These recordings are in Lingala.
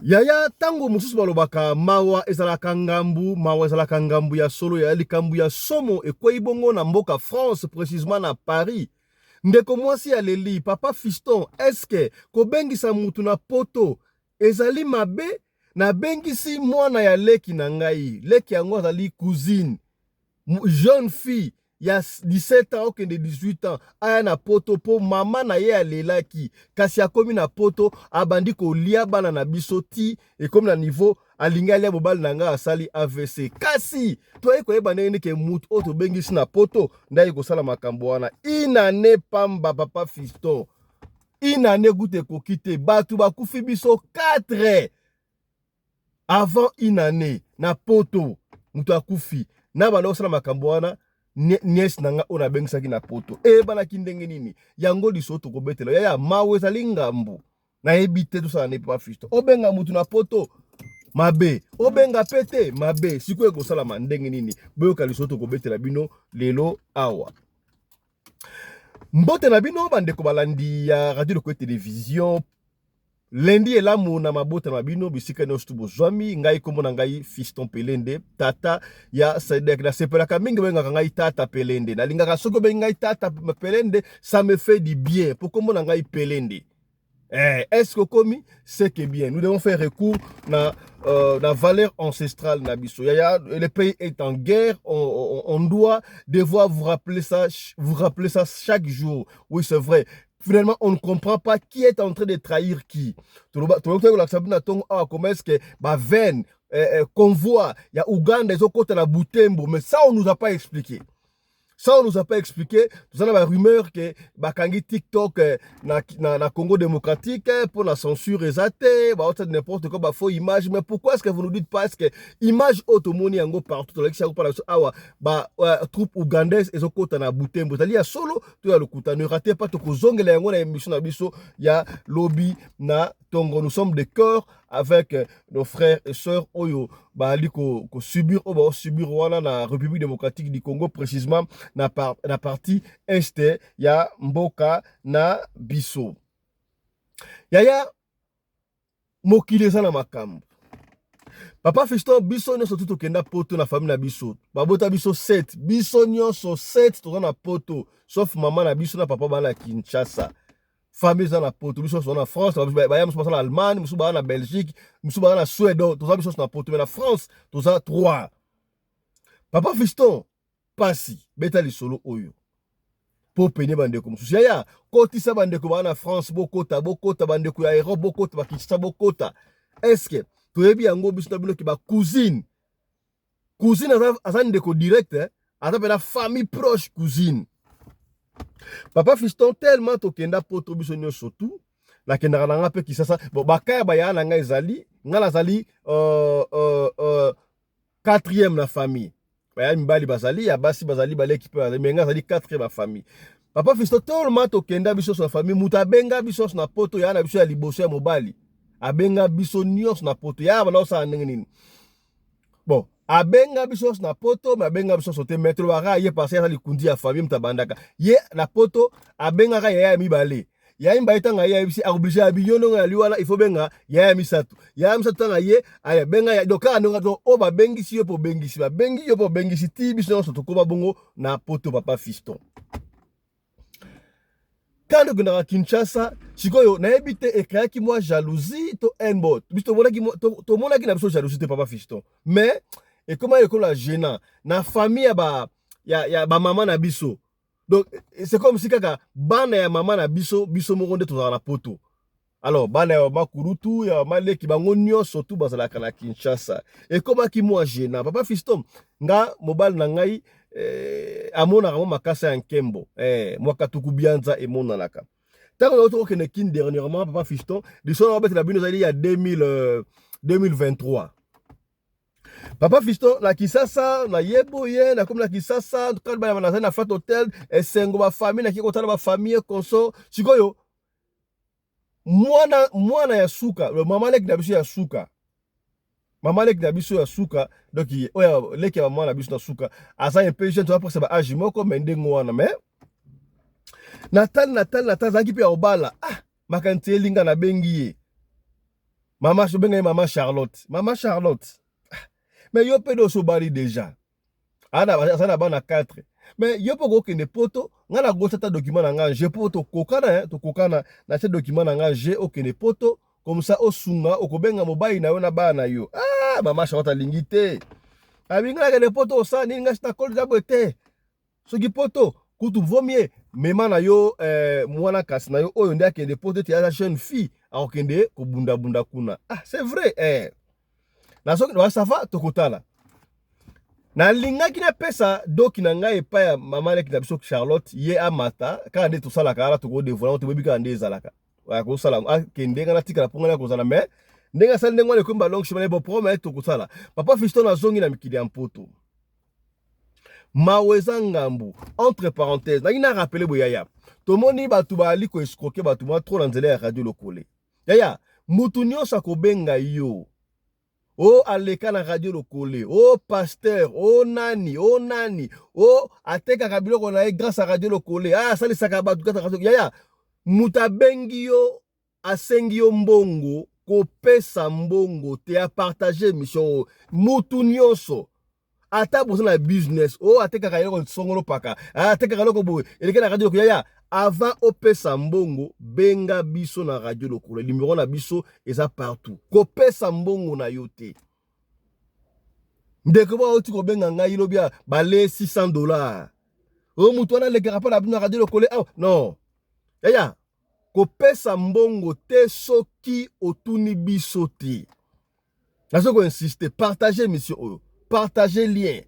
Yaya tango mususu balobaka mawa ezalaka ngambu ya solo ya likambu ya somo ekwei bongo na mboka France, précisément na Paris. Ndeko mwasi ya leli Papa Fiston, eske kobengisa mutu na poto ezali mabe? Na bengisi mwana ya leki na ngai, leki yango azali cousine jeune fille ya 17 ans okende 18 ans aya na poto po mama na ye alelaki kasi akomi na poto abandi kolia bana na biso ti ekomi na niveau alingi alia mobali na ngai asali AVC. Kasi toyei koyeba ndenge ke mutu oyo tobengisi na poto ndaye kosala makambo wana. Inane pamba Papa Fiston, inane gute ekoki te, bato bakufi biso 4 avant inane na poto mutu akufi na bana osala makambo wana. Nièce nanga ona bengisaki na poto eyebanaki ndenge nini yango liso tokobetela yaya mawe ezali ngambu nayebi te tosala ne Papa Fiston. Obenga mutu na poto mabe, obenga pete mabe, sikoyo ekosalama ndenge nini? Boyoka liso tokobetela bino lelo awa. Mbote na bino bandeko balandi ya radio Lokoyo télévision. Lundi elamu na mabota na bino bisika nyonso tu bozwami, ngai kombo na ngai Fiston Pelende, tata ya Sadek. Na sepelaka mingi bengaka ngai tata Pelende. Na lingaka soko bengi ngai tata Pelende, ça me fait du bien. Pour kombo na ngai Pelende. Est-ce que comme c'est que bien, nous devons faire recours na la valeur ancestrale na biso. Le pays est en guerre, on doit devoir vous rappeler ça chaque jour. Oui, c'est vrai. Finalement, on ne comprend pas qui est en train de trahir qui. Comment est-ce que ma veine, convoi, il y a Ouganda, ils ont côté la Butembo, mais ça, on ne nous a pas expliqué. Ça, on nous a pas expliqué. Nous avons la rumeur que Bakangi TikTok na Congo démocratique pour la censure exatée, n'importe quoi, faux image. Mais pourquoi est-ce que vous nous dites pas est-ce que image automoni yango partout dans l'extérieur par la troupe ougandaise et zokota na Butembo. C'est-à-dire solo tu as le kuta. Ne ratez pas to kozongela yango na émission na biso ya lobby na Tongo. Nous sommes de cœur avec nos frères et sœurs oyo bali ko subir wana na République démocratique du Congo, précisément na partie este ya mboka na biso. Yaya mokili eza na makambo. Papa Fiston biso nyonso tuto kenda poto na famille na biso. Babota biso 7, biso nyonso 7 toza na poto, sauf maman na biso na papa bana Kinshasa. Famille za na poto, biso na France, baya musu basa na Allemagne, musu bana na Belgique, musu bana na Suède, toza biso na poto, mais na France toza 3. Papa Fiston pasi beta lisolo oyo po penye bandeko mususu yaya kotisa bandeko bana na France bokota bandeko ya Europe bokota bakitisa bokota. Eske toyebi yango biso na bino ki ba cousine aza ndeko direct aza pena famille proche cousine. Papa Fiston tellement tokenda poto biso nyonso tu la kendaka na nga pe Kisasa bon bakaya baya na nga ezali nga nazali 4e na famille. Baya mibali bazali ya basi bazali baleki pe menga azali 4e na famille. Papa Fiston tellement tokenda biso na famille muta benga biso na poto ya na biso ya liboso ya mobali abenga biso nyonso na poto ya bana osala ndenge nini. Bon abenga biso na poto mais abenga biso sote metro waka ye passé ya likundi ya famille mutabandaka ye na poto abenga ka ya mibale ya imba itanga ya bisi obligé abiyono ya liwala il faut benga ya misatu tanga ye aya benga ya doka ndonga to o ba bengisi yo po bengisi ba bengi yo po bengisi ti biso nyonso tokoba bongo na poto Papa Fiston. Quand on a Kinshasa, sikoyo na ebite ekayaki moi jalousie to enbot. Biso to monaki na biso jalousie te Papa Fiston. Mais et comment ekola gênant na famille ya ba maman na biso. Donc c'est comme si kaka bana ya maman na biso mokonde to na poto. Alors bana ya makurutu ya maleki bango nyonso tu bazalaka na Kinshasa. Et comment ki moi gênant Papa Fiston nga mobile na ngai amona kamo makasa ya nkembo mwaka tuku bianza emona naka tango auto kene kin dernièrement Papa Fiston lisona obete la bino zali ya 2023 Papa Fiston na Kisasa na yeboye na comme na Kisasa quand ba na fat hotel esengo ba famille na kikotala ba famille konso sikoyo mwana ya suka le mama lek na biso ya suka. Maman lek na biso ya suka donc oya lek ya maman na biso na suka asa un peu jeune to après ça ba âge moko mendengo wana mais natal zangi pe obala makanti elinga na bengi ye Maman, je benga maman Charlotte. Maman Charlotte. Mais yo pedo so bari déjà. Ana na bana 4. Mais yo poko kende poto, nga na gosa ta document na nga, je poto kokana to kokana na ce document na nga, je okende poto comme ça osunga okobenga mobile na yo na bana yo. Ah, maman Charlotte lingité. Abinga kende poto sa ni nga sta kol jabote. Soki poto kutu vomie mema na yo mwana kasi na yo oyo nde akende poto te ya jeune fille akende ko bunda bunda kuna. Ah, c'est vrai na soki wa safa tokotala. Na lingaki na pesa doki na ngai epai ya mama leki na biso Charlotte ye amata kaka nde tosalaka ala tokodevola toboyebi kaka nde ezalaka akosala akende nga natikala mpo ngai nakozala me ndenge asali ndenge wana ekomba long chemin bo prome tokosala papa Fiston azongi na mikili ya mpoto mawe eza ngambu entre parenthèses nangi na rappele boyaya tomoni bato baali koescroke bato mwa tro na nzela ya radio lokole yaya mutu nyonso akobenga yo o aleka na radio lokole o pasteur o nani o atekaka biloko na ye grâce à radio lokole asalisaka bato kata radio yaya mutu abengi yo asengi yo mbongo kopesa mbongo te apartage émission mutu nyonso ata boza na business o atekaka eloko songolo paka atekaka eloko boye eleke na radio lokole yaya avant opesa mbongo benga biso na radio lokole numéro na biso eza partout kopesa mbongo na yo te ndeko ba oti ko benga ngai lobia bale $600 o mutu wana lekera pa na radio lokole non yaya kopesa mbongo te soki otuni biso te nazo ko insister partager émission oyo partager lien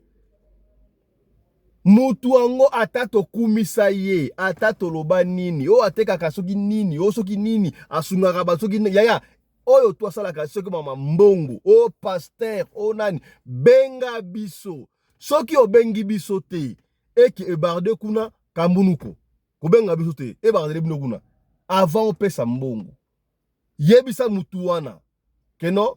mutu ango ata tokumisa ye ata toloba nini o atekaka soki nini o soki nini asungaka ba soki yaya oyo to asalaka soki mama mbongo o pasteur o nani benga biso soki obengi biso te eki ebarde kuna kambunuko kobenga biso te ebarde bino kuna avant opesa mbongo yebisa mutu wana keno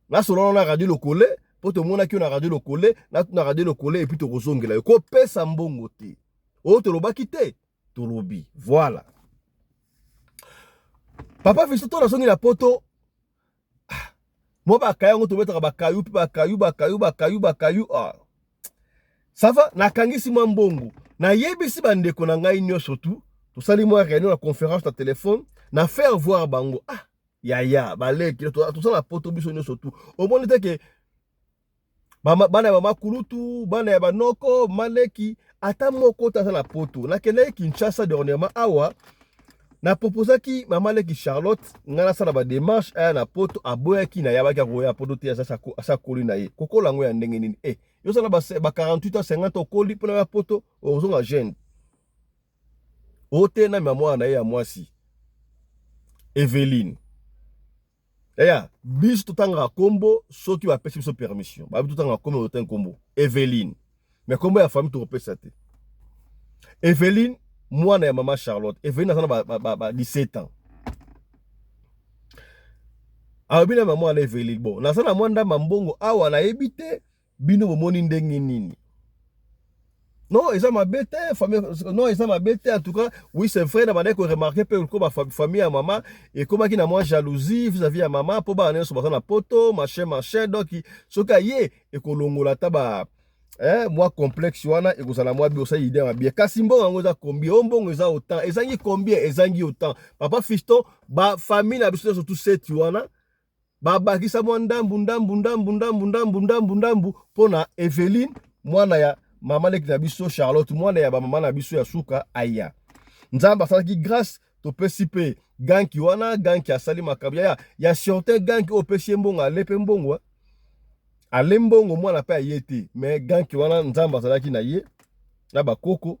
nasolona na radio lokole po tomona ki na radio lokole na radio lokole epi tokozongela yo kopesa mbongo te o tolobaki te tolobi voilà papa Fiston to nasongi na poto mo bakaya ngo tobetaka bakayu ça va nakangisi mwa mbongo na yebisi bandeko na ngai nyonso tu tosali mwa réunion na conférence na téléphone na faire voir bango yaya baleki tosala poto biso nyonso tu omoni te ke bana ya mama kulutu bana ya banoko maleki ata moko taza na poto nakendaki Kinshasa dernièrement awa na proposaki mama leki Charlotte nga nasala ba démarche aya na poto aboyaki na yabaki akoya poto te asa koli na ye kokola yango ya ndenge nini yo sala ba 48 à 50 okoli mpona ya poto ozonga jeune ote na mama na ye ya mwasi Evelyne yaya biso totangaka kombo soki bapesi biso permission babi totangaka kombo otenga kombo Evelyne mais kombo ya famille tokopesa te Evelyne mwana ya mama Charlotte Evelyne aza na ba 17 ans abina mama na Evelyne bon naza na mwanda mambongo awa nayebi te bino bomoni ndenge nini non eza mabe te famille non eza mabe te en tout cas oui c'est vrai na bandeko remarquer pe ko ba famille ya mama et komaki na moi jalousie vis-à-vis ya mama po ba neso baza na poto machin donc soka ye ekolongola ta ba moi complexe wana ekozala mwa biosa idée ma bien kasi mbongo yango eza combien ombongo eza autant ezangi combien ezangi autant papa Fiston ba famille na biso surtout seti wana ba bakisa mwa ndambu pona Evelyne mwana ya mama leki na biso Charlotte mwana ya ba mama na biso ya suka aya nzamba asalaki grâce topesi pe ganki wana ganki asali makambo ya certain ganki opesi mbongo alepe mbongo alembongo mwana pe aye te mais ganki wana nzamba azalaki na ye na bakoko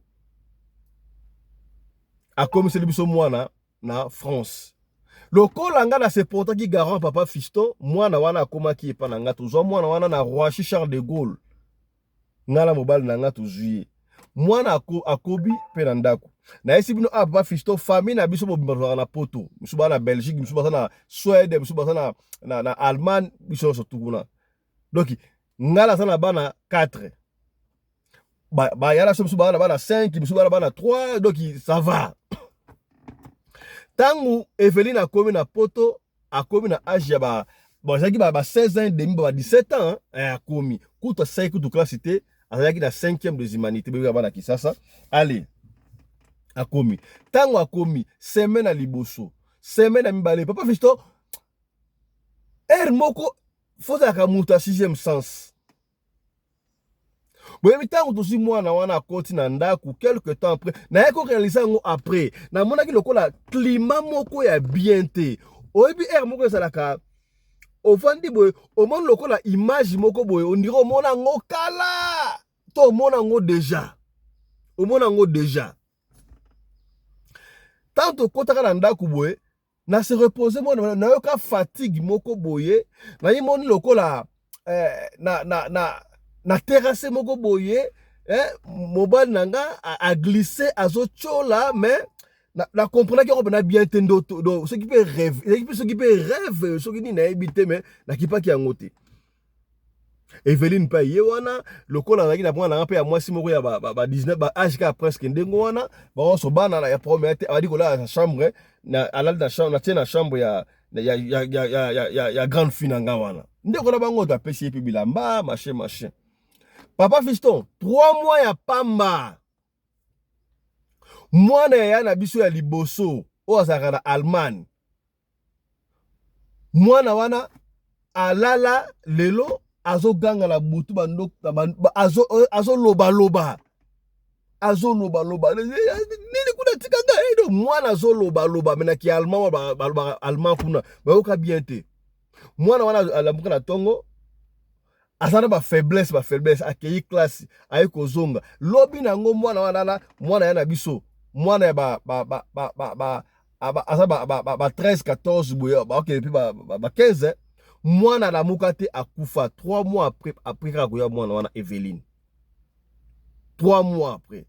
akomiseli biso mwana na France lokola nga na se portaki garant papa Fiston mwana wana akomaki epa na nga tozwa mwana wana na Roissy Charles de Gaulle nga na mobali na nga tozwi mwana akobi pe na ndako na esi bino papa Fiston famille na biso bobimaka na poto biso baza na Belgique biso baza na Suède biso baza na Allemagne biso nyonso tukuna donc ngala sana bana 4 ba yala biso bana 5 biso bana 3 donc ça va tangu Evelyne akomi na poto akomi na âge ya ba bon azalaki ba 16 ans et demi ba 17 ans akomi kuta sai kutu classe te azalaki na 5e des humanités beba bana Kisasa allez akomi tango akomi semaine à liboso semaine à mibale Papa Fiston moko faut ka muta 6e sens boyebi ntango tosi mwana wana akoti na ndako quelque temps après naye korealize yango après namonaki lokola climat moko ya bien te oyebi moko ezalaka ofandi boye omoni lokola image moko boye ondire omona yango kala to omona yango déjà tant okotaka na ndako boye na se reposer mona nayoka fatigue moko boye nayimoni lokola na terrasse moko boye mobile nanga a glissé azochola mais na comprendre que on a bien tendo ce qui peut rêve ce qui peut rêve ce qui na habité mais na kipa ki angote Evelyne pa ye wana lokola naki na mwana pe ya mwasi moko ya ba 19 ba âge ka presque ndengo wana ba so bana ya premier a dit ko la chambre na alal da chambre na tena chambre ya grande fille nanga wana ndeko na bango to apesi epi bilamba machin Papa Fiston 3 mois ya pamba mwana ya na biso ya liboso o azaka na Allemagne mwana wana alala lelo azoganga la butu bando azoloba nini kuna tikanga edo mwana azoloba mena ki allemand allemand kuna bayoka bien te mwana wana alamuka na tongo azana ba faiblesse akei classe ayi kozonga lobi nango mwana wana mwana ya na biso mwana ya ba 13 14 boya ba okay puis ba 15 mwana la mukate akufa 3 mois après kakoya mwana wana Evelyne 3 mois après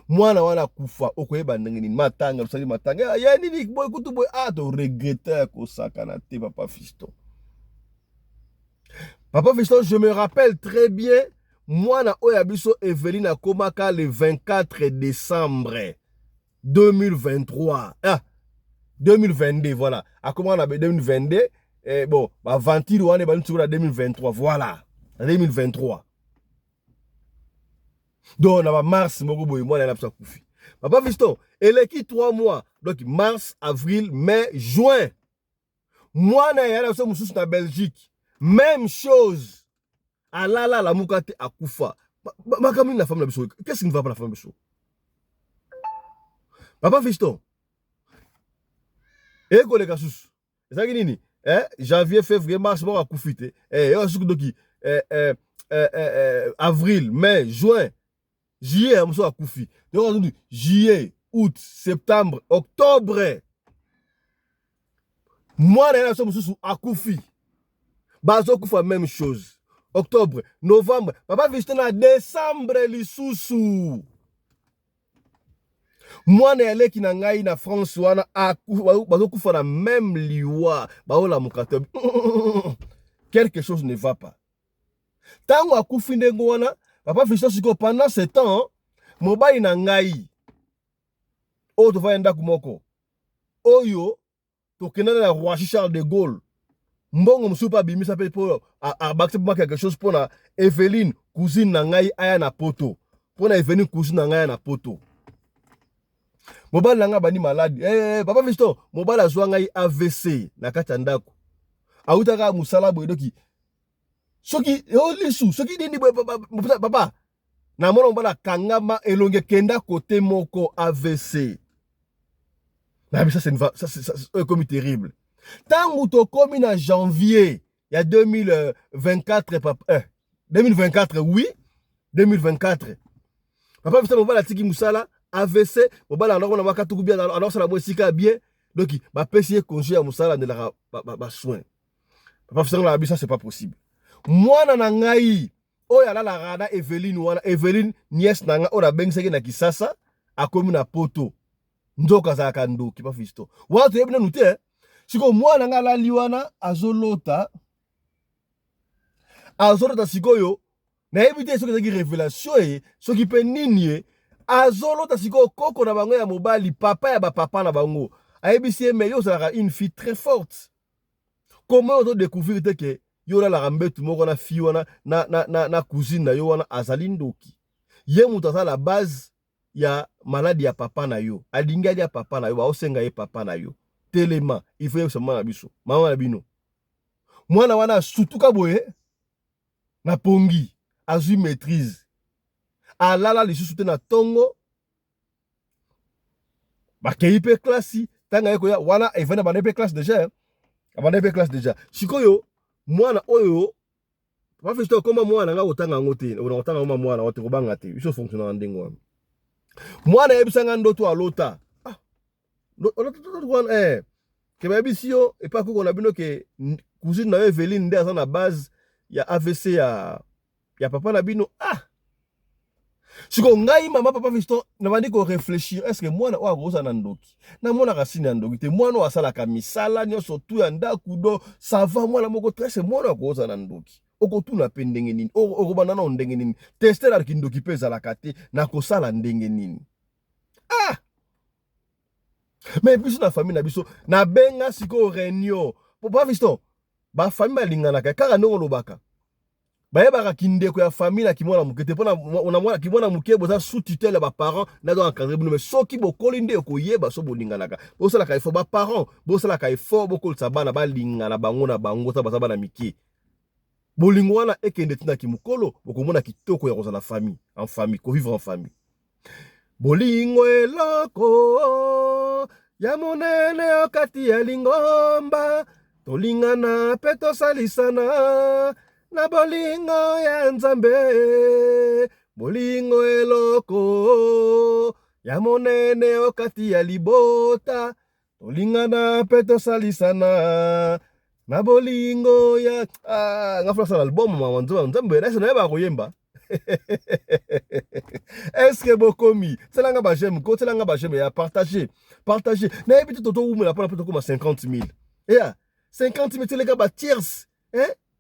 mwana wana akufa okoyeba ndenge nini matanga lusali matanga ya nini boy kutu boy to regretter ko sakana te Papa Fiston je me rappelle très bien mwana oya biso Evelyne akomaka le 24 décembre 2023 2022 voilà akomaka na 2022 bon ba ventile wana ba ntsura 2023 voilà 2023 donc na ba mars moko boy mwana na psa kufi Papa Fiston eleki 3 mois donc mars avril mai juin mwana ya na so mususu na Belgique même chose alala la mukate akufa makamini na femme na biso qu'est-ce qui ne va pas la femme biso Papa Fiston eko le kasus ezaki nini janvier février mars moko akufite yo suku doki avril mai juin juillet muso akufi donc juillet août septembre octobre mwana ya so mususu akufi bazo kufa même chose octobre novembre Papa Fiston na décembre lisusu mwana eleki na ngai na France wana bazo kufa na même liwa baola mukate quelque chose ne va pas tango akufi ndengo wana Papa Fiston siko pendant ce temps mobali na ngai o to va ndako moko oyo to kenana na roi Charles de Gaulle mbongo musupa bimisa pe po a bakse pour quelque chose pour na Evelyne cousine na ngai aya na poto pour na Evelyne cousine na ngai na poto mobali nanga bani malade Papa Fiston mobali azwa ngai AVC na kati ndako autaka musala boyedoki soki lisu soki nini papa na mona mobali kangama elonge kenda côté moko AVC na ça c'est comme terrible. Tango to komi na janvier ya 2024 papa 2024 oui 2024 Papa Fiston mobala tiki musala AVC mobala alors na makatuku bien alors ça la boisika bien donc ba pesi congé ya musala de la ba soin Papa Fiston la bisa c'est pas possible mwana na ngai oya la rada Evelyne wana Evelyne nièce nanga ora bengseke na Kisasa akomi na poto ndoka za kandoki Papa Fiston watu yebina nute siko mwana nga la liwana azolota sikoyo na ebite soki ezaki révélation soki pe nini azolota siko koko na bango ya mobali papa ya ba papa na bango ayebisi mais yo ça une fille très forte comment on découvrir que yo la rambetu moko na fi wana na cousine na yo wana azali ndoki. Ye mutu aza la base ya maladi ya papa na yo. Alingi ya papa na yo, baosenga ye papa na yo. Telema, il faut yebisa mwana biso. Mama na bino. Mwana wana sutuka boye na pongi, azui maîtrise. Alala lisusu te na tongo. Bakei pe klasi, tanga yeko ya wana evena bana pe classe déjà. Abana pe classe déjà. Sikoyo mwana oyo pa fisto koma mwana nga otanga ngote, otanga ngoma mwana wote kobanga te. Biso fonctionner ndingo wana. Mwana yebisanga ndoto alota. Ah. Ndoto wana keba bisio et pas ko na bino ke cousine na Eveline nde aza na base ya AVC ya papa na bino. Ah. Siko ngai mama papa fiston na bandi ko réfléchir est-ce que mwana o akoza na ndoki na mwana kasini na ndoki te mwana asala ka misala nyonso tu ya ndaku do ça va mwana moko très mwana akoza na ndoki okotuna pe ndenge nini okobana na ndenge nini tester la kindoki pe za la kate na kosala ndenge nini. Ah mais biso na famille na biso na benga siko réunion papa fiston ba famille balingana kaka ndongo lobaka bayebaka kindeko ya famille na kimwana mukete pona ona mwana kimwana muke boza sous tutelle ba parents na do encadrer bino mais soki bokoli nde koyeba so bolinganaka bosala ka ifo ba parents bosala ka ifo bokolisa bana balingana bango na bango ta baza bana mike bolingo wana ekende tina kimukolo bokomona kitoko ya kozala famille en famille ko vivre en famille bolingo eloko ya monene okati ya lingomba tolingana pe tosalisana na bolingo ya nzambe bolingo eloko ya monene okati ya libota tolingana pe tosalisana na bolingo ya ngafula sala album mama nzambe reste na ba koyemba. Est-ce que bokomi selanga ba j'aime ko selanga ba j'aime ya partager na ebiti toto umela pona poto koma 50 000 ya 50 000 te les gars ba tiers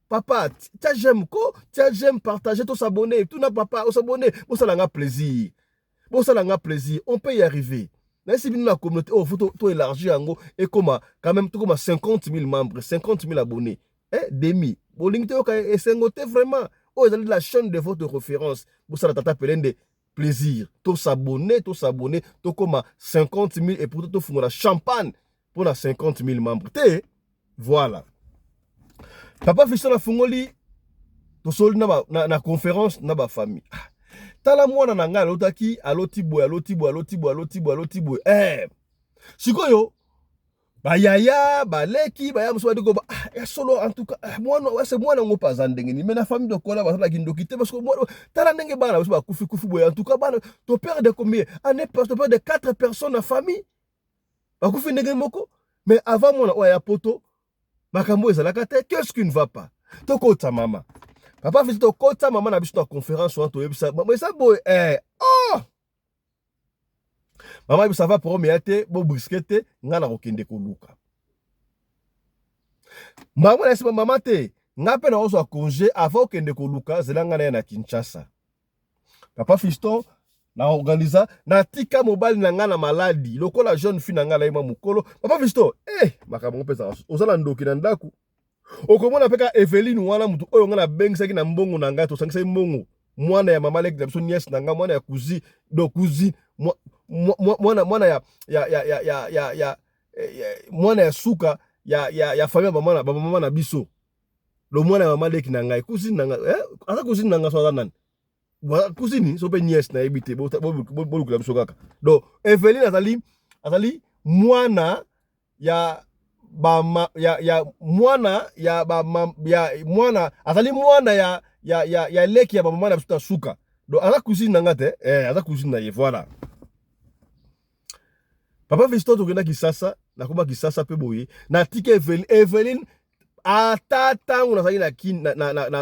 papa tia j'aime ko tia j'aime partager tout s'abonner tout na papa on s'abonner bon ça langa plaisir on peut y arriver. Mais si la communauté oh faut tout élargir yango et comme quand même tout comme 50 000 membres 50 000 abonnés demi boling te et sengote vraiment oh ils ont la chaîne de votre référence pour ça la tata pelende plaisir tout s'abonner tout comme 50 000 et pour tout fumera champagne pour la 50 000 membres te voilà. Papa fiston na fungoli to soli na conférence na ba famille. Tala mwana na nga alotaki aloti boy. Sikoyo ba yaya ba leki ba ya muso badiko ba ya solo en tout cas mwana wase mwana ngo paza ndenge ni mena famille de kola ba la kindoki te parce que mwana tala ndenge bana ba kufi boy en tout cas bana to père de combien année pas to père de 4 personnes en famille ba kufi ndenge moko mais avant mwana oya poto makambo ezalaka te qu'est-ce qui ne va pas tokota mama papa fisi tokota mama na biso na conférence wana toyebisa mais ça boy oh mama ça va pour me te bo brisquette nga na kokende koluka mama na mama te nga pe na ozo congé avant kokende koluka zelanga na Kinshasa papa fiston na organisa na tika mobile na nga na maladi lokola jeune fille na nga la ima mukolo papa fiston makambo pesa ozala ndoki na ndaku okomona peka Eveline wana mutu oyo nga na bengisaki na mbongo na nga to sangisa mbongo mwana ya mama leki na biso nièce na nga mwana ya cousin do cousin mwana mwana ya suka ya famille mama na biso lo mwana ya mama leki na nga cousin na nga asa cousin na nga so nani cousine so pe nièce na ebité bolukula biso kaka donc Eveline azali mwana ya mwana azali mwana ya leki ya mama na biso suka donc aza cousine na nga te aza cousine na ye voilà. Papa fiston tokenda Kisasa nakoma Kisasa pe boye na tike Eveline ata tango nazali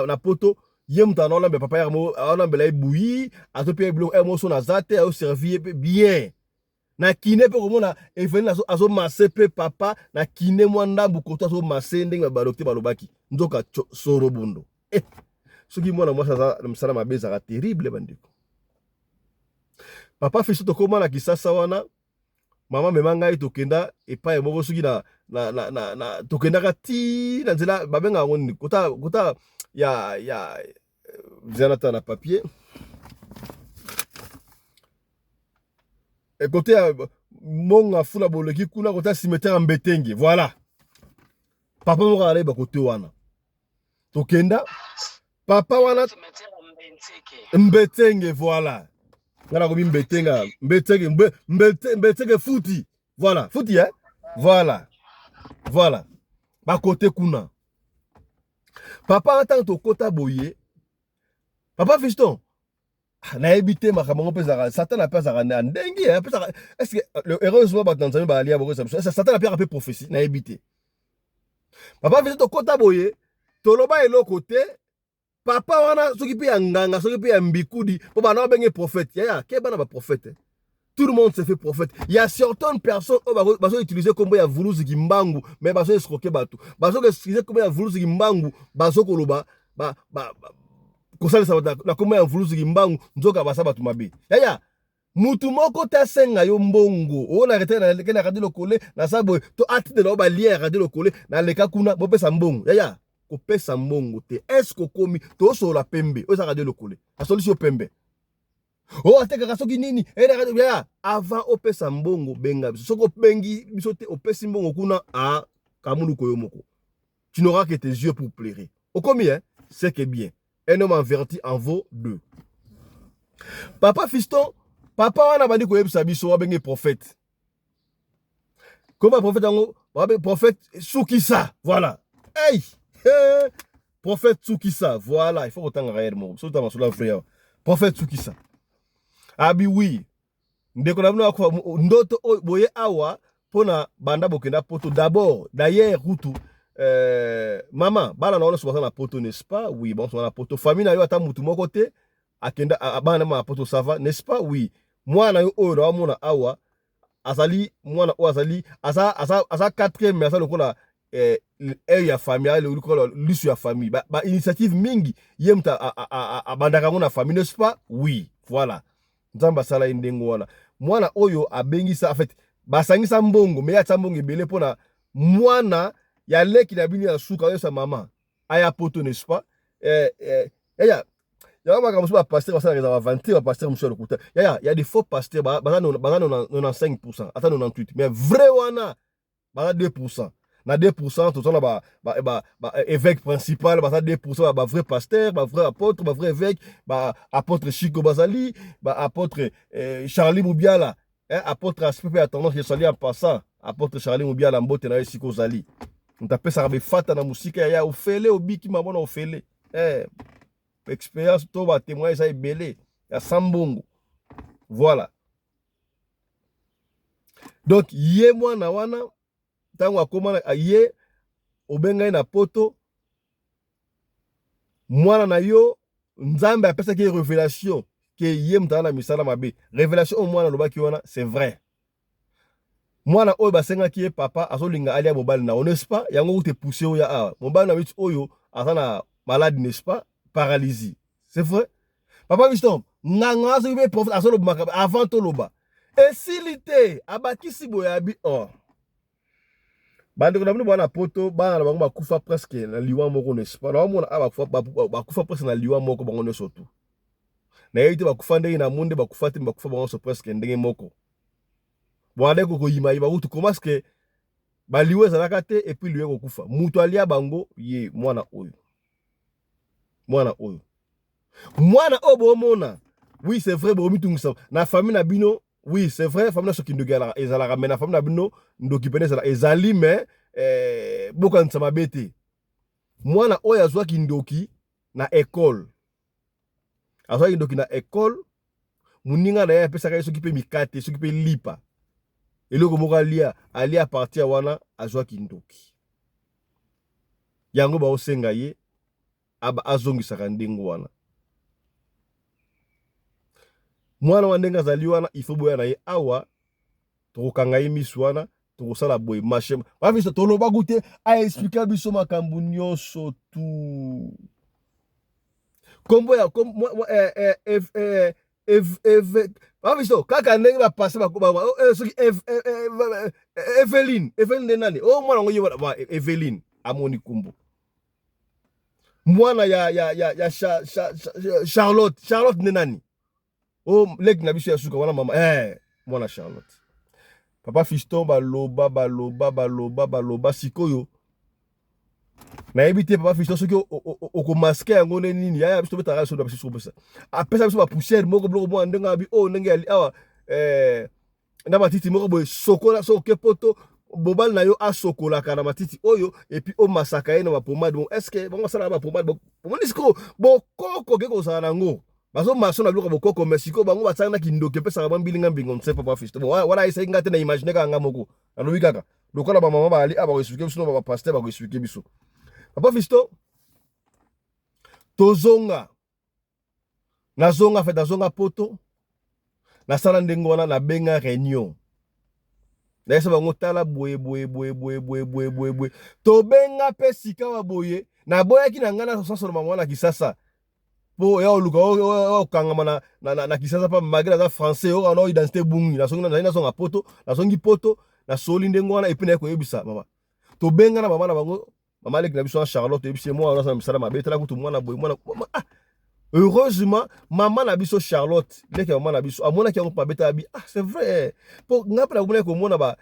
na poto ye mutu anolambe papa yamo anolambe bouilli atope biloko emoso na zate au servir bien na kine pe komona Eveline azo masse pe papa na kine mwanda bukoto azo masse ndenge ba docteur balobaki nzoka soro bondo soki mwana mwasa za msala mabeza ka terrible bandiko papa fiston tokoma na Kisasa wana mama memanga tokenda epai moko soki tokendaka ti na nzela babenga yango nini kota ya Jonathan na papier et côté monga fula boleki kuna kota cimetière Mbetenge voilà papa moko aleba côté wana tokenda papa wana Mbetenge voilà ngana ko Mbetenga Mbetenge futi voilà futi hein voilà ba côté kuna papa attend to kota boye papa fiston na évité makambo pesa Satan a pesa na ndengi est-ce que heureusement ba Tanzanie ba alia boko Satan a peur un peu prophétie na évité papa fiston to kota boye to loba elo côté papa wana soki pe nganga soki pe mbikudi po bana benge prophète ya ke bana ba prophète tout le monde se fait prophète. Il y a certaines personnes qui vont utiliser comme il y a voulu zimbangu, mais ils vont escroquer bateau. Ils vont utiliser comme il y a voulu zimbangu, bazo koloba, kosala sa na comme il y a voulu zimbangu, nzoka basa batu mabe. Ya mutu moko ta senga yo mbongo. On a arrêté na kena kadi lokole na sabo to ati de lo ba lier kadi lokole na leka kuna bo pesa mbongo. Ya ko pesa mbongo te. Est-ce ko komi to so la pembe. O sa kadi lokole. La solution pembe. Oh ateka soki nini ya avant opesa mbongo benga soko bengi biso te opesi mbongo kuna kamulu koyo moko tu n'auras que tes yeux pour pleurer au combien c'est que bien un homme averti en vaut deux papa fiston papa wana bandi koyebisa biso wa bengi prophète comment prophète ngo prophète Sukisa voilà hey prophète Sukisa voilà il faut autant réellement so tama sula frère prophète Sukisa abi oui ndeko na bino akwa ndoto boye awa pona banda bokenda poto d'abord d'ailleurs rutu maman bala na ona soba na poto n'est-ce pas oui bon na poto famille na yo ata mutu moko te akenda bana ma poto ça va n'est-ce pas oui mwana yo oyo na mona awa azali mwana o azali asa quatrième mais asa lokola ya famille le lokola lisu ya famille ba initiative mingi yemta abandaka ngona famille n'est-ce pas oui voilà nzamba sala indengo wana mwana oyo abengisa en fait basangisa mbongo me ya tsambongo ebele pona mwana ya leki na bini ya suka yo sa mama aya poto n'est-ce pas ya maka musu ba pasteur basala za vanter ba pasteur musu le kuta ya des faux pasteurs baza 95% ata 98 mais vrai wana baza 2% na 2% tout ça ba évêque principal ba 2% ba vrai pasteur ba vrai apôtre ba vrai évêque ba apôtre Chico Bazali ba apôtre Charlie Moubiala apôtre aspect à tendance que sali en passant apôtre Charlie Moubiala mbote na Chico Zali on tape ça be fata na musika ya ofele obiki mabona ofele expérience to ba témoin ça ebele ya sambongo voilà donc yé moi na wana tango akoma ye obengai na poto mwana na yo nzambe apesa ki révélation ke ye mtana misala mabe révélation mwana lobaki wana c'est vrai mwana oyo basenga ki papa azolinga alia mobali na n'est-ce pas yango te pousser oya mobali na bitu oyo azana malade n'est-ce pas paralysie c'est vrai papa wisdom nganga azo be prophète azolo maka avant to loba esilité abakisi boyabi bande ko na bino bana poto bana na bango bakufa presque na liwa moko n'est-ce pas na mona bakufa presque na liwa moko bango ne surtout na yite bakufa ndenge na monde bakufa te bakufa bango so presque ndenge moko bwade ko yima yiba utu comment que baliwe zalaka te et puis liwe ko kufa mutu alia bango ye mwana oyo mwana bomona oui c'est vrai bo mitungisa na famille na bino oui c'est vrai famille na sokindogala ezala mais na famille na bino ndoki pene ezala ezali mais boka nsama bete mwana oyo azwa kindoki na école azwa kindoki na école muninga na ya pesa ka soki pe mikate soki pe lipa eloko moko alia partir wana azwa kindoki yango ba osenga ye aba azongisaka ndengo wana mwana wa ndenga zali wana ifo boya na ye awa tokanga ye misu wana tokosala boye marché bavisa toloba gute a expliquer biso makambo nyonso tu kombo ya Papa Fiston kaka ndenge ba passer ba soki Eveline de nani oh mwana ngo yeba Eveline amoni kumbu mwana ya Charlotte de nani oh lek na biso ya suka wana mama mwana Charlotte Papa Fiston baloba sikoyo nayebi te Papa Fiston soki okomaske yango nini yaya biso betaka so na biso besa apesa biso ba poussière moko bloko mwa ndenga bi ndenge ali awa na matiti moko boye sokola soke poto bobal na yo asokolaka na matiti oyo et puis o masaka ye na ba pomade bon est-ce que bongo sala ba pomade bon disco bokoko ke kozala nango bazo maso na biloko bokoko mais siko bango batsanga kindoke pesa ba mbilinga mbingo ntse Papa Fiston bon wala isa ngate na imaginer ka nga moko alobi kaka lokola ba mama bali aba ko expliquer biso ba pasteur ba ko expliquer biso Papa Fiston tozonga nazonga poto na sala ndenge wana na benga réunion na yesa bango tala boye to benga pe sika wa boye na boyaki na ngana sosolo mama na Kisasa po ya oluka o kangama na Kisasa pa magela za français o na identité bungi na songa poto na soli ndenge wana epi na ko yebisa mama to benga na mama na bango mama lek na biso Charlotte ebi moi na misala mabetela kutu mwana boye mwana heureusement maman na biso Charlotte lek maman na biso amona ki yango mabetela bi c'est vrai po ngapa na ko mona ba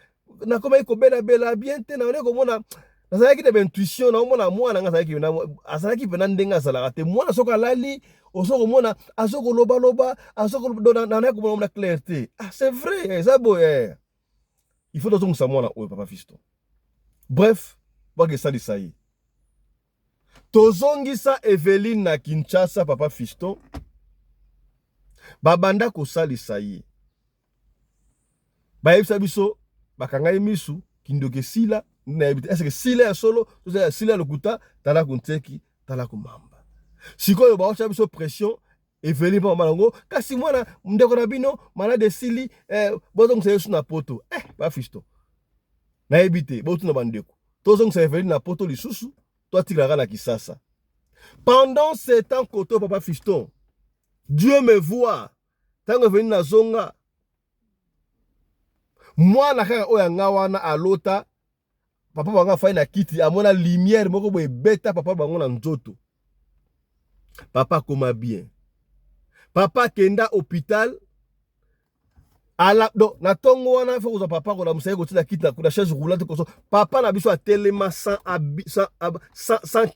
na koma ko bela bien te na ko mona nazalaki de intuition na mona mwana ngazalaki na azalaki pena ndenga azalaka te mwana soka lali osoko mona azoko loba azoko na ko mona clarté c'est vrai ça boye il faut donc ça mwana o Papa Fiston bref bage salisa ye tozongisa Eveline na Kinshasa Papa Fiston babanda kosalisa ye bayebisa biso bakanga ye misu kindoke sila na ebite est-ce que sila ya solo to sila lokuta tala kunteki tala kumamba sikoyo baocha biso pression Eveline pa malango kasi mwana ndeko na bino malade sili bozongisa yesu na poto Papa Fiston na ebite botu na bandeko tozongisa Eveline na poto lisusu toi tirara na Kisasa pendant ce temps koto Papa Fiston Dieu me voit tango Eveline na zonga mwana kaka oya nga wana alota papa banga fai na kiti amona lumière moko boye beta papa bango na nzoto papa koma bien papa kenda hôpital ala do na tongo wana faut que papa ko la musaye ko tina kiti na chaise roulante ko so papa na biso a telema sans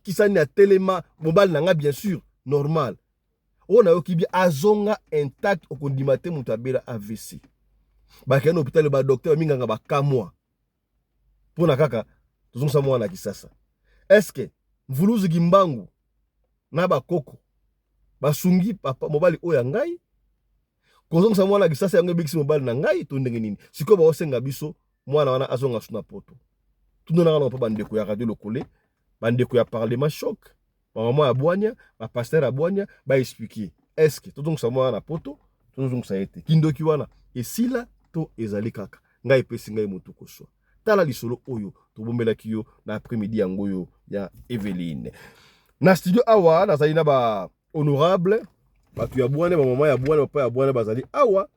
kisani a telema mobile na nga bien sûr normal on a yoki bien azonga intact okondimate mutu abela AVC ba kena hôpital ba docteur minganga ba kamwa pona kaka tozongisa mwana Kisasa est-ce que mvuluzu gimbangu na ba koko basungi papa mobile oya ngai kozongisa mwana Kisasa yango bikisi mobile na ngai to ndenge nini siko ba osenga biso mwana wana azonga suna poto tunona na pa bandeko ya radio lokole bandeko ya parlement choc ba mama ya bwanya ba pasteur ya bwanya ba expliquer est-ce que tozongisa mwana poto tozongisa ete kindoki wana esila to ezali kaka ngai pesi ngai mutu koswa tala lisolo oyo tobombelaki yo na après-midi yango yo ya Eveline na studio awa nazali na ba honorable batu ya bwana ba mama ya bwana papa ya bwana bazali awa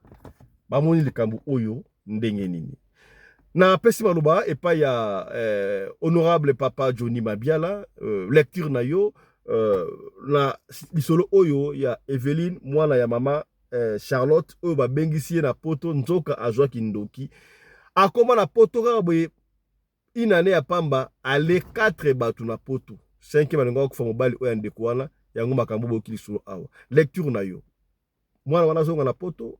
bamoni likambo oyo ndenge nini na pesi maloba epa ya honorable papa Johnny Mabiala lecture na yo na lisolo oyo ya Eveline mwana ya mama Charlotte oyo babengisi na poto nzoka azwa kindoki akoma na poto kaka boye inane ya pamba ale 4 batu na poto 5 balinga ko fa mobali oyo ndeko wana yango makambo boki lisolo awa lecture na yo mwana wana zonga na poto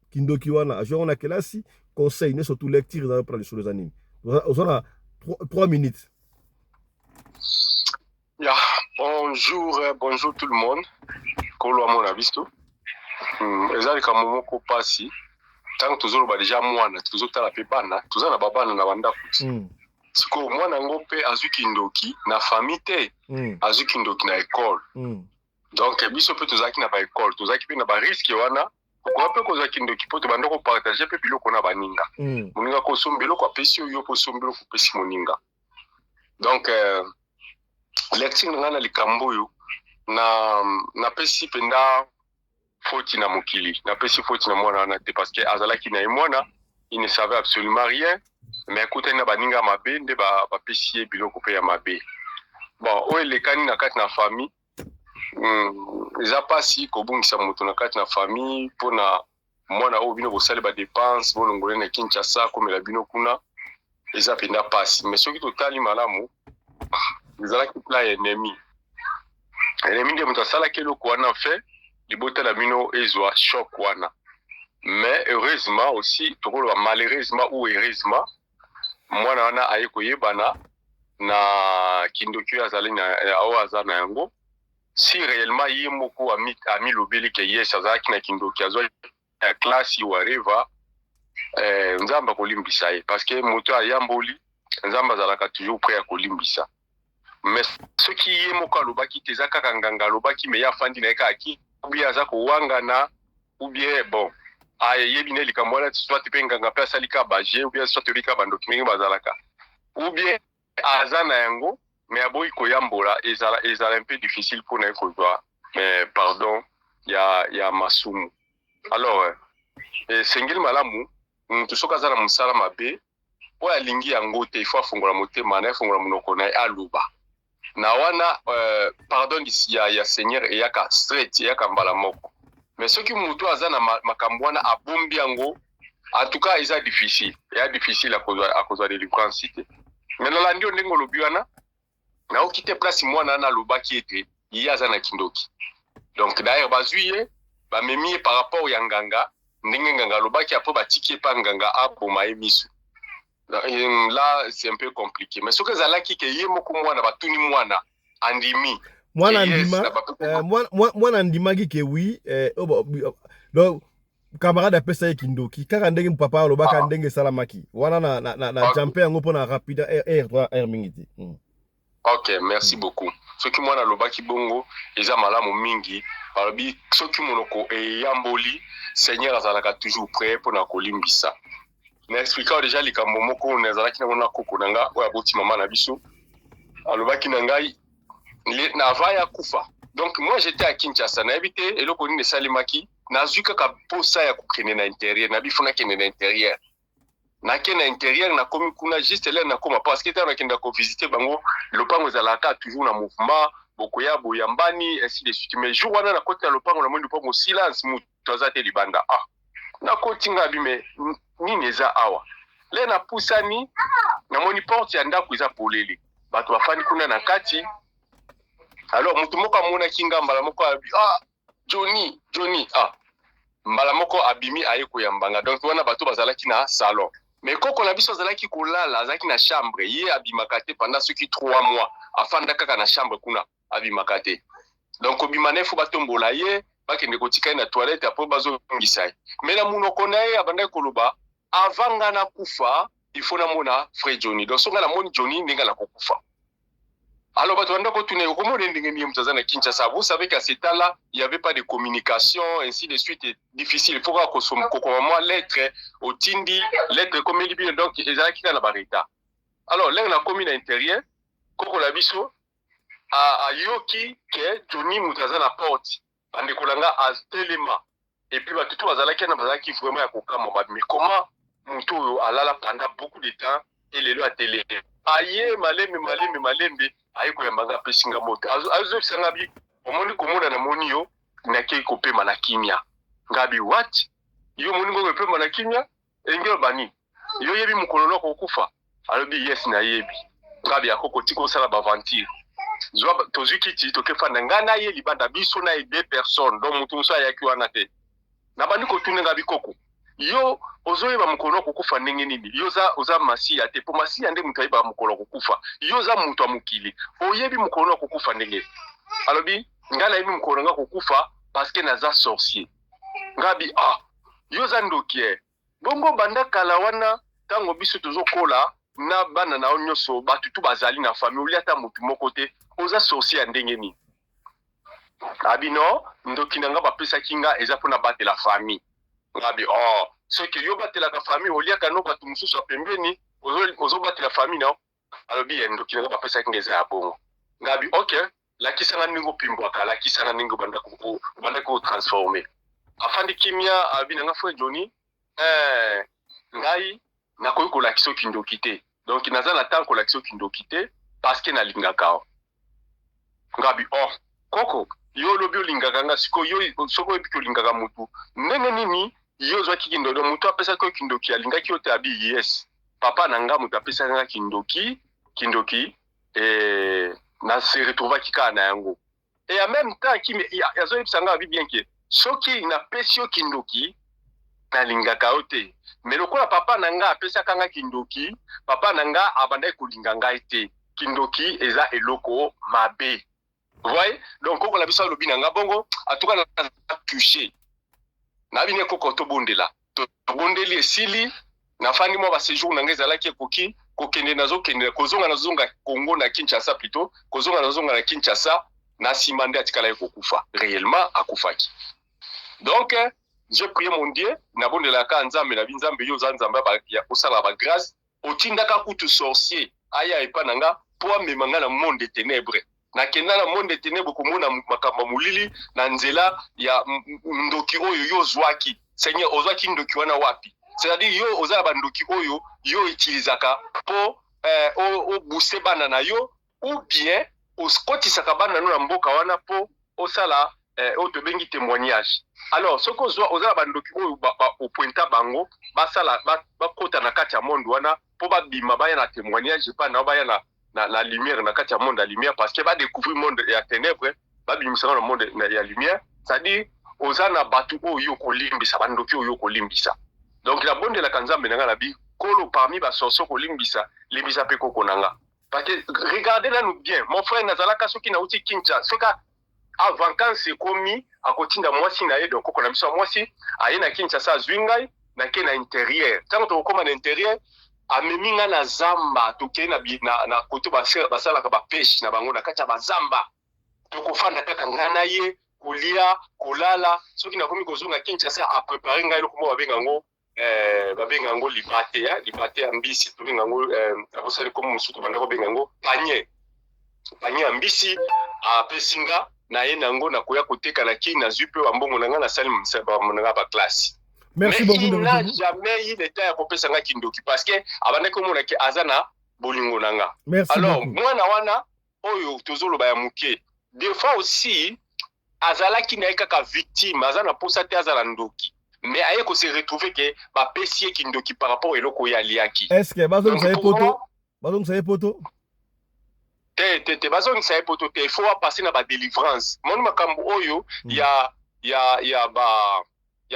kindoki wana azwa na kelasi conseil ne surtout lecture za pour lisolo za nini ozona 3 minutes. Bonjour tout le monde. Kolo amona visto. Ezali kamomo ko pasi. Tant tozolo ba déjà mwana tozotala pe bana tozana babana na banda kuti siko mwana ngope azuki ndoki na famille te azuki ndoki na école donc biso pe tozaki na ba école tozaki pe na ba risque wana ko pe ko zaki ndoki po to banda ko partager pe biloko na baninga moninga ko sombelo ko pesi yo po sombelo ko pesi moninga donc lecture ngana likambo yo na pesi penda faute na mokili na pesi faute na mwana wana te parce que azalaki na mwana il ne savait absolument rien mais écoute na baninga mabe nde ba pesi biloko pe ya mabe bon o elekani na kati na famille eza pasi kobungisa moto na kati na famille pona mwana o bino bosali ba dépense bolongole na Kinshasa komela bino kuna eza penda pasi mais soki totali malamu ezalaki pla ennemi nde moto asalaki eloko wana fait libota na bino ezwa choc wana mais heureusement aussi tokoloba malheureusement ou heureusement mwana wana aye koyebana na kindoki azali na awa aza na yango si réellement ye moko ami lobeli ke yes azalaki na kindoki azwa ya classe whatever nzamba kolimbisa ye parce que moto ayamboli nzamba azalaka toujours prêt à kolimbisa mais ce qui ye moko alobaki te eza kaka nganga alobaki me ya fandi na ye kaki ou bien aza kowangana ou bien bon ayebi ne likambo wana soit mpe nganga mpe asalika baje ou bien soit tolika bandoki mingi bazalaka ou bien aza na yango mais aboyi koyambola ezala un peu difficile pour na ye kozwa pardon ya masumu alors sengeli malamu mutu soki aza na mosala mabe oyo alingi yango te ifo afongola motema na ye afongola monoko na ye aloba na wana pardon ya seigneur eyaka straight eyaka mbala moko mais soki mutu aza na makambo wana abombi yango en tout cas eza difficile eya difficile akozwa délivrance te mais nalandi yo ndenge olobi wana naoki te place mwana wana alobaki ete ye aza na kindoki donc d'ailleurs bazwi ye bamemi ye par rapport ya nganga ndenge nganga alobaki apres batiki ye pa nganga aboma ye miso là c'est un peu compliqué mais soki ezalaki ke ye moko mwana batuni mwana andimi mwana andima mwana andimaki ke oui donc camarade apesa ye kindoki kaka ndenge papa alobaka ndenge esalamaki wana na jampe yango mpona rapide r mingi te ok merci beaucoup soki mwana alobaki bongo eza malamu mingi balobi soki monoko eyamboli seigneur azalaka toujours prêt mpona kolimbisa na expliquer déjà likambo moko nazalaki nango na koko na nga oyo aboti mama na biso alobaki na ngai na vaya kufa donc moi j'étais à Kinshasa nayebi te eloko nini esalemaki nazwi kaka posa ya kokende na intérieur na bifuna kende na intérieur nakende na intérieur nakomi kuna juste lere nakoma parce que ntango nakenda kovisite bango lopango ezalaka toujours na mouvement bokoya boyambani ainsi de suite mais jour wana nakoti na lopango namoni lopango silence mutu aza te libanda nakoti ngabi me nini eza awa le napusani namoni porte ya ndako eza polele bato bafandi kuna na kati alors mutu moko amonaki nga mbala moko abi Johnny mbala moko abimi aye koyambanga donc wana bato bazalaki na salon mais koko na biso azalaki kolala azalaki na chambre ye abimaka te pendant soki 3 mois afanda kaka na chambre kuna abimaka te donc obima na fo batombola ye bakende kotika ye na toilette apres bazongisa ye mais na munoko na ye abandaki koloba avanga na kufa il faut namona frère Johnny donc songa namoni Johnny ndenge na kokufa. Alors, vous savez qu'à ce temps-là, il n'y avait pas de communication, ainsi de suite, difficile. Il faut qu'on moi lettre au Tindi, lettre comme il dit, donc, ils ont quitté la barita. Alors, là, on a commis l'intérieur, Koko Labiso, à Yoki, que Johnny Moutaza la porte, en décolanga à Téléma. Et puis, tout le monde qui vraiment à Kokama. Mais comment Moutou a là pendant beaucoup de temps, et les lois à télé. Aïe, malembe. Aye koyambanga pesinga moto azo sanga bi omoni komona na moni yo na kei kopema na kimia ngabi what yo moni ngo kopema na kimia engelo bani yo yebi mukolo kokufa alobi yes na yebi ngabi akoko tiko sala baventure zwa toziki tokefa na ngana ye libanda biso na 2 personnes donc mutu musa yaki wana te na bandi ko tunenga bikoko yo ozoyeba mukolo kokufa ndenge nini yo oza masiya te po masiya nde mutu ayeba mukolo kokufa yo za mutu amukili oyebi mukolo kokufa ndenge alobi ngala yebi mukolo nga kokufa parce que naza sorcier ngabi yo za ndokie bongo banda kala wana tango biso tozokola na bana na onyoso batutu bazali na famille uliata mutu moko te oza sorcier ndenge nini abino ndoki nanga bapesa kinga eza pona batela famille ngabi ce que yo batela ka famille oliaka no batu mususu pembeni ozo batela famille na alobi ndoki nanga bapesa kinga eza bongo ngabi okay la kisanga ningo pimbwa kala kisanga ningo banda ko transformer afandi kimia abinanga frère Johnny ngai nakoki kolakisa kindoki te donc naza na temps kolakisa kindoki te parce que nalingaka ngabi koko yo lobi olingaka nga siko yo soko epi kolingaka mutu ndenge nini yo zwaki kindoki mutu apesa ko kindoki alingaki yo te abi yes papa na nga mutu apesa nga kindoki na se retrouva kika na yango et en même temps qui yazo ebisanga abi bien que soki na pesio kindoki na lingaka ote mais lokola papa na nga apesa kanga kindoki papa na nga abandai kolinga ngai te kindoki eza eloko mabe. Vous voyez? Donc, quand on a vu ça, le binanga bongo, en tout cas, on a touché. Na bine koko to bondela. To bondeli esili, na fani mo ba séjour na ngeza ki koki, kokende nazo kende, kozonga nazonga Congo na Kinshasa plutôt, kozonga nazonga na Kinshasa, na simande atikala kokufa. Réellement, akufaki. Donc, je prie mon Dieu, na bondela ka nzambe na binzambe yo nzambe ba ya osala ba grâce, otindaka kutu sorcier, aya epananga, po amemanga na monde des ténèbres. Na kenda na monde ténèbres komona makamba mulili na nzela ya ndoki oyo yo zwaki Seigneur ozwaki ndoki wana wapi c'est-à-dire yo ozala bandoki oyo yo utilizaka po o booster bana na yo ou bien oskotisaka bana no na mboka wana po osala o te bengi témoignage. Alors ce que ozala bandoki oyo o pointa bango basala bakota na kati ya monde wana po babima baya na témoignage pa na baya na lumière na kati ya monde ya lumière parce que va découvrir monde ya ténèbres va bimisana na monde ya lumière c'est-à-dire ozana batu oyo kolimbisa bandoki oyo kolimbisa donc la bonde la kanzambe nanga la bi kolo parmi ba sorso kolimbisa limbisa pe koko nanga parce que regardez là nous bien mon frère nazalaka soki na uti Kinshasa soka avant quand c'est commis à kotinda mwasi na ye donc koko na biso mwasi aye na Kinshasa zwingai na ke na intérieur tant to koma na intérieur ameminga na zamba toke na koto basala ka ba pêche na bango na kati ba zamba tokofanda kaka ngana ye kulia kulala soki na komi kozunga Kinshasa a préparer ngai lokomo babenga ngo libate ya mbisi tobenga ngo abosali comme musuto banda ko benga ngo panier ya mbisi a pesinga na ye nango na koya koteka na kini na zupe wa mbongo na nga na sali msaba monanga ba classe. Merci beaucoup. Mais il n'a jamais eu l'état à kopesa nga kindoki parce que abanda ko mona ke azana bolingo nanga. Alors mwana wana oyo tozoloba ya muke des fois aussi azalaki na kaka victime azana posa te azala ndoki mais aye ko se retrouver que ba pesie kindoki par rapport eloko ya liaki. Est-ce que bazong sa poto te bazong sa poto te il faut passer na ba délivrance mon makambo oyo ya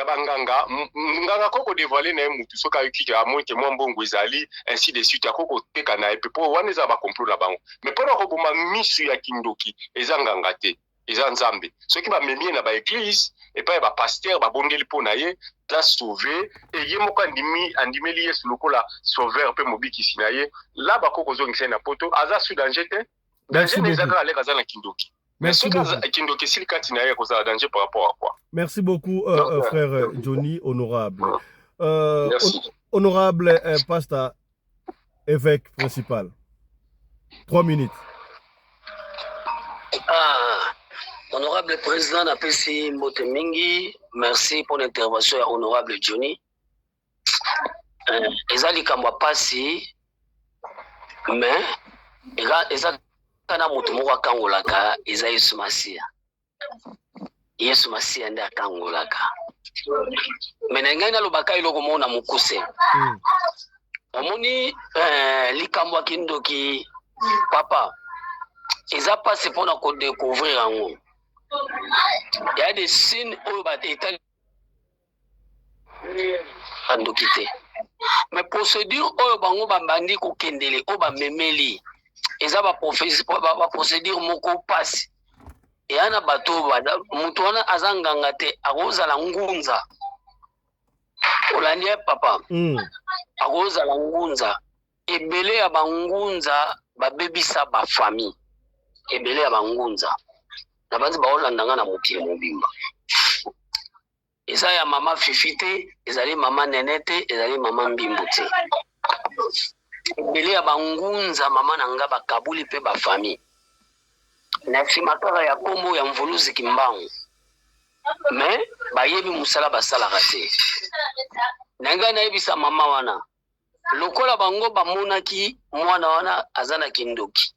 banganga nganga koko dévoiler na mutu soka yuki ya moins que moi mbongo ezali ainsi de suite akoko teka na epepo wana za ba complot la bango mais pour ko boma misu ya kindoki ezanganga te eza nzambe soki ba memie na ba église et pas ba pasteur ba bondeli pona ye la sauver et ye moko andimeli yesu lokola sauveur pe mobiki sinaye là ba koko zongi na poto aza sous danger te danger nezaka ale kaza na kindoki. Merci beaucoup. Par rapport à quoi? Merci beaucoup, frère Johnny, honorable. Merci. Honorable pasteur, évêque principal. 3 minutes. Honorable président Napesi Motemingi, merci pour l'intervention, honorable Johnny. Ezali kamwa pasi, mais kana mutu moko akangolaka eza Yesu Masiya. Yesu Masiya nde akangolaka. Mena ngai nalobaka eloko mona mokuse. Omoni likambo ya kindoki papa eza pasi mpona kodécouvrir yango. Il y a des signes oyo bateta bandoki te. Mais procédure oyo bango bambandi kokendele oyo bamemeli eza ba procédure moko pasi eyana bato mutu wana azanganga te akozala ngunza olandi papa akozala ngunza ebele ya bangunza babebisa ba famille ebele ya bangunza na banzi baolandanga na mokili mobimba eza ya mama fifi te ezali mama nene te ezali mama mbimbu te ebele ya bangunza mama na nga bakabuli pe ba famille na nsima kaka ya kombo ya mvuluzi kimbangu mais bayebi musala basala te nanga nayebisa mama wana lokola bango bamonaki mwana wana azana kindoki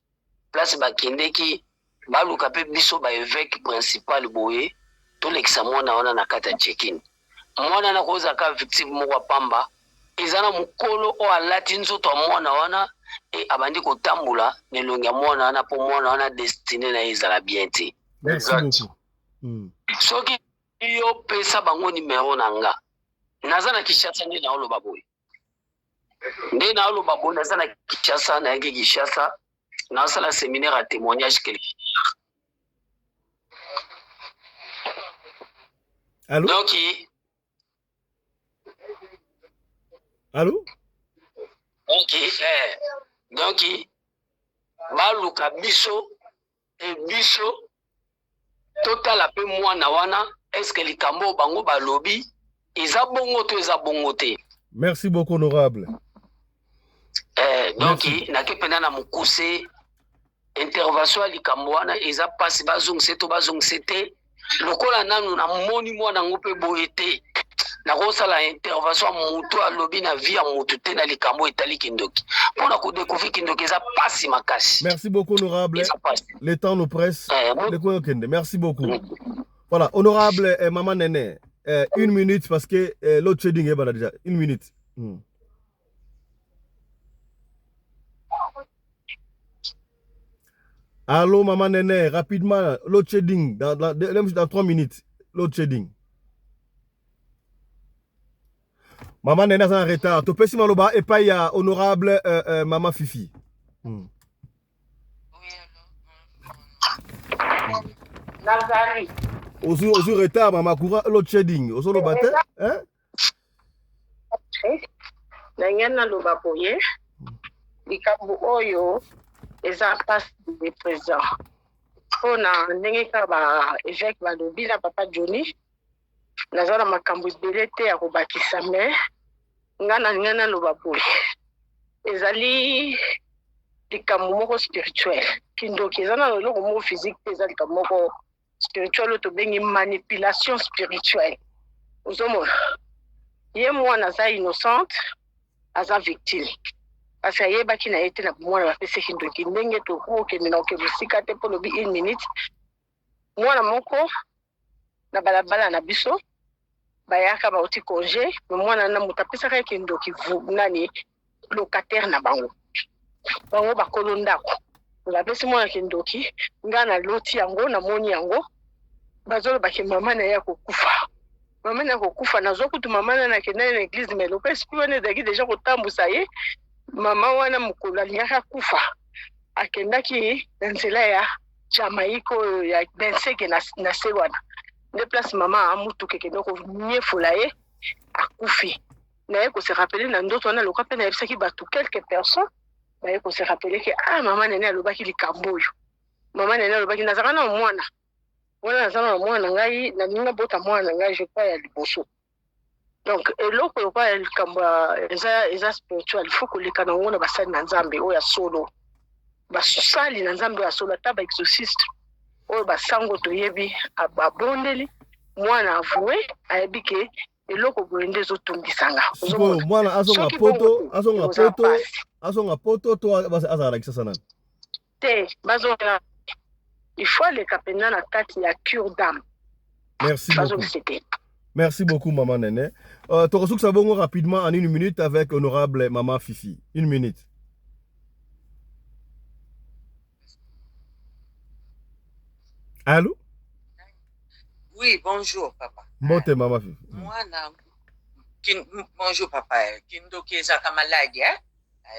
place bakendeki baluka pe biso ba évêque principal boye tolekisa mwana wana na kata check-in mwana na koza ka victime moko pamba ezana mukolo o alati nzoto ya mwana wana e abandi kotambula nelongi ya mwana wana po mwana wana destiné na ezala bien te. Merci beaucoup. Soki yo pesa bango numéro nanga naza na Kinshasa nde na oloba boye nde na oloba boye naza na Kinshasa na yeke Kinshasa na sala séminaire à témoignage quelque. Allô? Donc allô? Donc baluka biso e biso totala pe mwana wana est-ce que likambo bango balobi eza bongo to eza bongo te. Merci beaucoup honorable. Donc nake pena na mukuse intervention likambo wana eza pasi bazongise to bazongise te lokola nanu na moni mwana ngope boye te na kosala intervention mutu alobi na vie ya mutu te na likambo etali kindoki pona ko découvrir kindoki eza pasi makasi. Merci beaucoup honorable. Le temps nous presse. Merci beaucoup. Voilà, honorable Maman Nene, 1 minute parce que l'autre trading est déjà 1 minute. Allô Maman Nene, rapidement, l'autre trading dans 3 minutes. L'autre trading. Maman Nene est en retard. Tu peux si maloba et pas il y a honorable Maman Fifi. Nazari. Au retard, Maman Koura, l'autre trading. Au solo bâtard, hein? Nanyana loba boye. Likambo oyo eza passe de présent. Pona ndenge ka ba évêque balobi na papa Johnny. Nazala makambo ebele te ya kobakisa me ngana loba boye. Ezali likambo moko spirituel. Kindoki eza na loko moko physique te eza likambo moko spirituel to bengi manipulation spirituelle. Ozomona. Ye mwana aza innocente, aza victime. Parce que yebaki na ete na mwana bapese kindoki ndenge to okende na okebusika te po lobi 1 minute. Mwana moko na balabala na biso bayaka bauti congé mwana na mutapesaka kindoki nani locataire na bango bakolo ndako bapesi mwana kindoki nga na loti yango na moni yango bazoloba ke mama na ya kokufa mama na kokufa nazokutu mama na kenda na église mais loko esprit wana ezalaki déjà kotambusa ye mama wana mokolo alingaka kufa akendaki na nzela ya Jamaïque ya benseke na se wana nde place mama amutuka ekende konyefola ye akufi naye kose rappele na ndoto wana loka mpe nayebisaki bato quelques personnes naye kose rappele ke mama nene alobaki likambo oyo mama nene alobaki nazaka na mwana nazala na mwana ngai na ninga bota mwana ngai je crois ya liboso donc eloko loka ya likambo eza spirituel il faut koleka nango na basali na nzambe oyo ya solo basali na nzambe oyo ya solo ata ba exorciste oyo basango toyebi ababondeli mwana avoué ayebi ke eloko boye nde ezotondisanga mwana azonga poto to azala kisasa nani te bazonga il faut aleka mpenza na kati ya cure d'âme. Merci beaucoup Maman Nene. Tokosukisa bongo rapidement en 1 minute avec honorable Maman Fifi. 1 minute. Allô? Oui, bonjour, papa. Bonjour, Maman Fifi. Bonjour, papa. Kindoki ezaka maladi,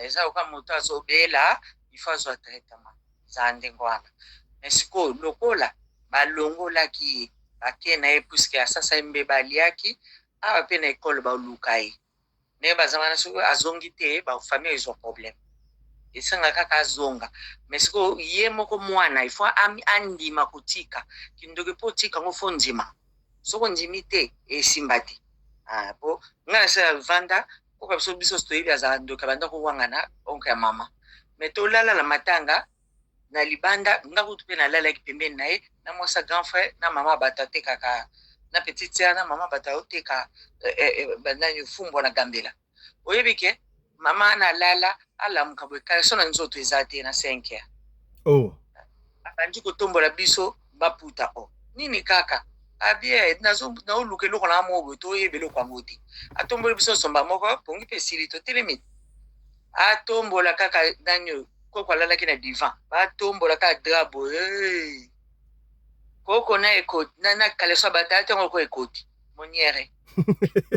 eza oka moto azobela, il faut azwa traitement. Za ndenge wana. Mais siko lokola balongolaki bake na ye puisque asasa mbe baliaki awa pe na ekole baluka ye. Ne bazamana siko azongi te ba famille ezo problème. Esanga kaka azonga. Mais siko ye moko mwana il faut andima kotika. Kindoki po tika ngofo ndima. Soko ndimi te esimbati. Po ngana sa vanda ko ka biso stoyi ya ndoka banda ko wangana onka ya mama. Mais to lala la matanga na libanda ngakutu pe na lala ki pembeni na ye na mwasa grand frère na mama batate kaka na petite sœur na maman bata oteka bandani fumbo na gambela oyebike mama na lala alamuka boye kaleso na nzoto ezate na 5 heures oh abandi kotombola biso baputa o nini kaka abie nazo na oluke loko na mobo to yebelo kwa ngoti atombola biso somba moko pongi pe silito telemi atombola kaka danyo koko lala kina divan atombola kaka drabo koko na ekoti na kaleso batata ngoko ekoti moniere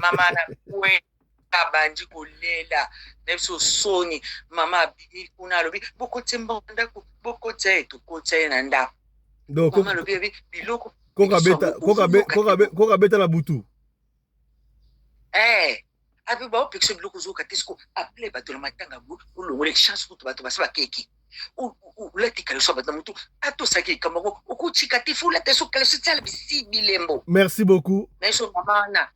mama na kwe abandi kolela nebiso soni mama kuna lobi bokotsemba ndako bokotseto kotse na ndako donc mama lobi biloko koka beta na butu abi ba opexo biloko zo katisco appelé bato na matanga bu ulongole chance kutu bato basa keki ulati kaleso bato mutu atosaki kamako okuchika tifula teso kaleso tsala bisi bilembo merci beaucoup na iso mama na